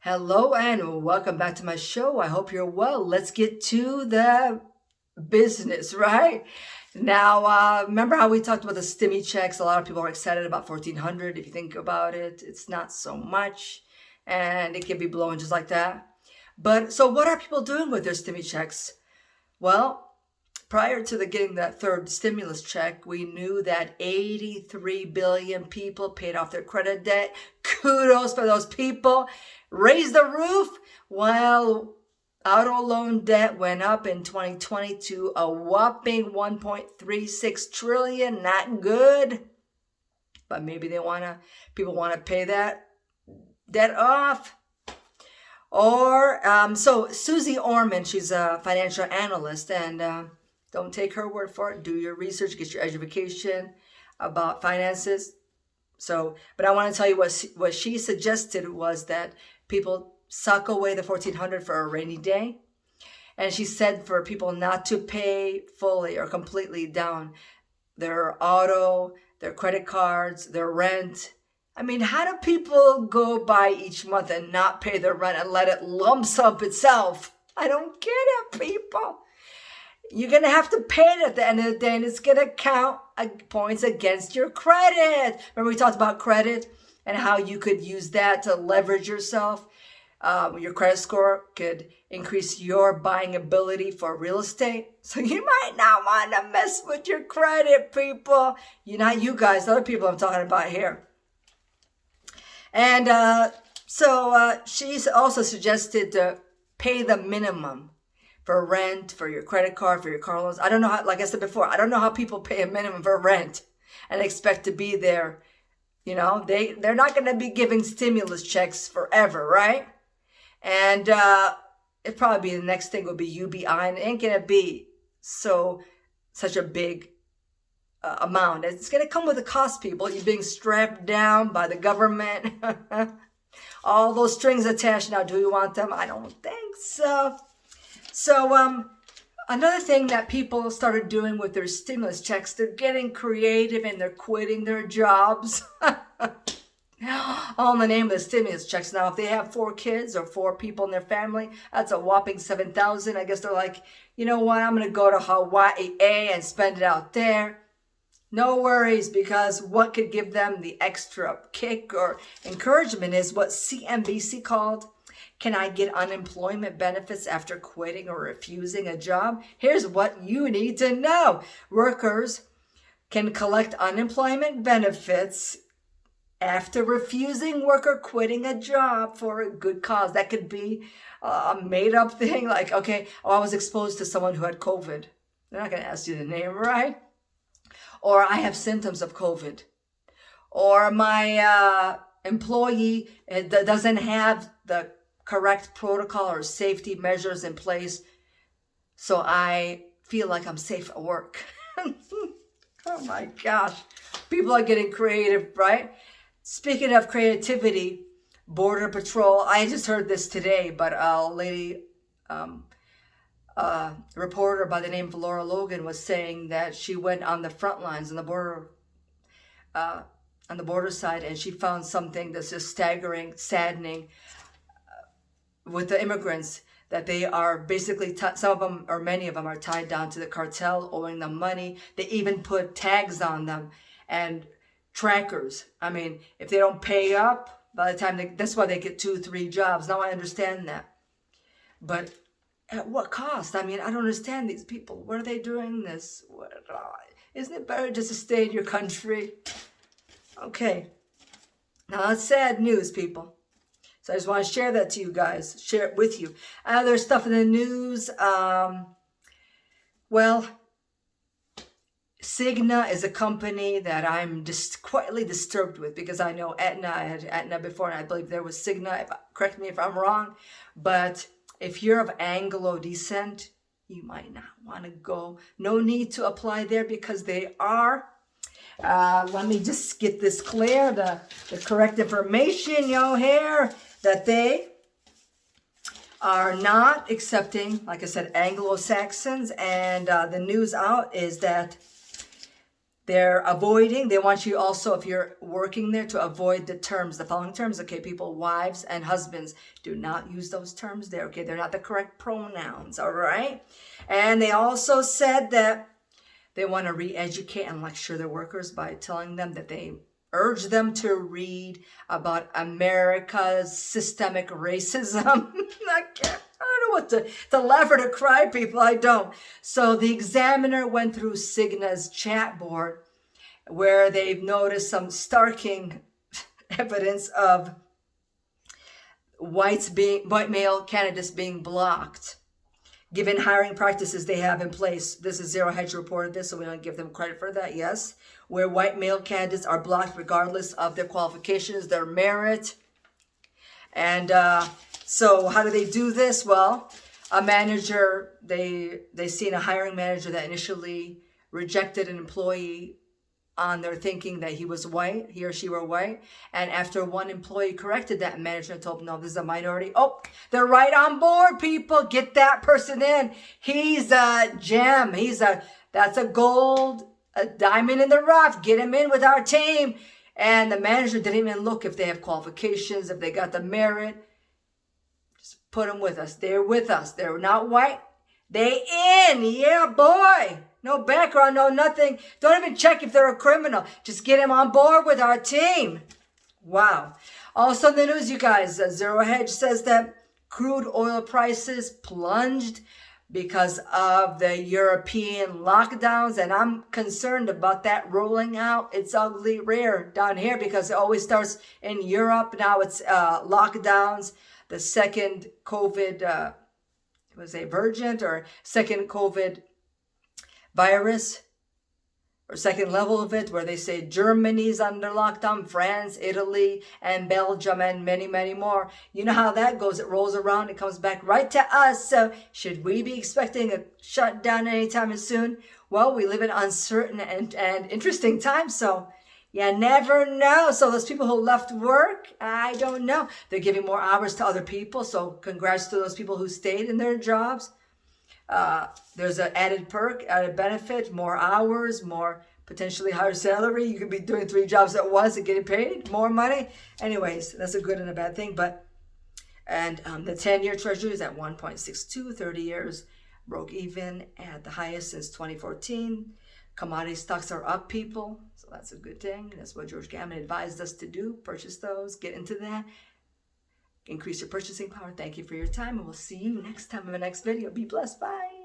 Hello and welcome back to my show. I hope you're well. Let's get to the business, right? Now, remember how we talked about the stimmy checks? A lot of people are excited about 1,400. If you think about it, it's not so much, and it can be blowing just like that. But so, what are people doing with their stimmy checks? Well, prior to getting that third stimulus check, we knew that 83 billion people paid off their credit debt. Kudos for those people. Raise the roof. While auto loan debt went up in 2020 to a whopping 1.36 trillion. Not good. But maybe people want to pay that debt off. Or, so Susie Orman, she's a financial analyst, and don't take her word for it. Do your research, get your education about finances. So, but I want to tell you what she suggested was that people suck away the 1,400 for a rainy day. And she said for people not to pay fully or completely down their auto, their credit cards, their rent. I mean, how do people go by each month and not pay their rent and let it lump sum itself? I don't get it, people. You're going to have to pay it at the end of the day, and it's going to count points against your credit. Remember we talked about credit and how you could use that to leverage yourself. Your credit score could increase your buying ability for real estate. So you might not want to mess with your credit, people. Not you guys, other people I'm talking about here. And so she's also suggested to pay the minimum for rent, for your credit card, for your car loans. I don't know how, like I said before, I don't know how people pay a minimum for rent and expect to be there. They're not going to be giving stimulus checks forever, right? And it'd probably be the next thing would be UBI, and it ain't going to be such a big amount. It's going to come with a cost, people. You're being strapped down by the government. All those strings attached. Now, do we want them? I don't think so. So, another thing that people started doing with their stimulus checks, they're getting creative and they're quitting their jobs. All in the name of the stimulus checks. Now, if they have 4 kids or 4 people in their family, that's a whopping 7,000. I guess they're like, you know what? I'm going to go to Hawaii and spend it out there. No worries, because what could give them the extra kick or encouragement is what CNBC called, "Can I get unemployment benefits after quitting or refusing a job?" Here's what you need to know. Workers can collect unemployment benefits after refusing work or quitting a job for a good cause. That could be a made-up thing like, okay, I was exposed to someone who had COVID. They're not going to ask you the name, right? Or I have symptoms of COVID. Or my employee doesn't have the correct protocol or safety measures in place, so I feel like I'm safe at work. Oh my gosh. People are getting creative, right? Speaking of creativity, Border Patrol, I just heard this today, but a lady, reporter by the name of Laura Logan was saying that she went on the front lines on the border side, and she found something that's just staggering, saddening with the immigrants, that they are basically, some of them or many of them are tied down to the cartel, owing them money. They even put tags on them and trackers. I mean, if they don't pay up, by the time that's why they get 2-3 jobs. Now I understand that. But at what cost? I mean, I don't understand these people. What are they doing this? Isn't it better just to stay in your country? Okay. Now that's sad news, people. So I just want to share that to you guys, share it with you. Other stuff in the news. Well, Cigna is a company that I'm just quietly disturbed with, because I know Aetna. I had Aetna before, and I believe there was Cigna. Correct me if I'm wrong. But if you're of Anglo descent, you might not want to go. No need to apply there, because they are. Let me just get this clear. The correct information, here, that they are not accepting, like I said, Anglo-Saxons. And the news out is that They're avoiding, they want you also, if you're working there, to avoid the terms, the following terms. Okay, people, wives and husbands, do not use those terms there. Okay, they're not the correct pronouns, all right? And they also said that they want to re-educate and lecture their workers by telling them that they urge them to read about America's systemic racism. I don't know what to laugh or to cry, people. I don't. So the Examiner went through Cigna's chat board where they've noticed some starking evidence of white male candidates being blocked, given hiring practices they have in place. This is Zero Hedge reported this, so we don't give them credit for that, yes. Where white male candidates are blocked regardless of their qualifications, their merit. And so how do they do this? Well, a manager, they seen a hiring manager that initially rejected an employee on their thinking that he was white, he or she were white. And after one employee corrected that manager and told him, no, this is a minority. Oh, they're right on board, people. Get that person in. He's a gem. That's a gold, a diamond in the rough. Get him in with our team. And the manager didn't even look if they have qualifications, if they got the merit. Just put them with us. They're with us. They're not white. They in. Yeah, boy. No background, no nothing. Don't even check if they're a criminal. Just get him on board with our team. Wow. Also in the news, you guys, Zero Hedge says that crude oil prices plunged because of the European lockdowns. And I'm concerned about that rolling out. It's ugly rare down here because it always starts in Europe. Now it's lockdowns. The second COVID, was a variant or second COVID virus or second level of it, where they say Germany's under lockdown, France, Italy, and Belgium, and many, many more. You know how that goes. It rolls around. It comes back right to us. So should we be expecting a shutdown anytime soon? Well, we live in uncertain and interesting times. So you never know. So those people who left work, I don't know. They're giving more hours to other people. So congrats to those people who stayed in their jobs. There's an added perk, added benefit, more hours, more potentially higher salary. You could be doing 3 jobs at once and getting paid more money. Anyways, that's a good and a bad thing. The 10-year treasury is at 1.62, 30 years broke even at the highest since 2014. Commodity stocks are up, people. So that's a good thing. That's what George Gammon advised us to do. Purchase those, get into that. Increase your purchasing power. Thank you for your time, and we'll see you next time in the next video. Be blessed. Bye.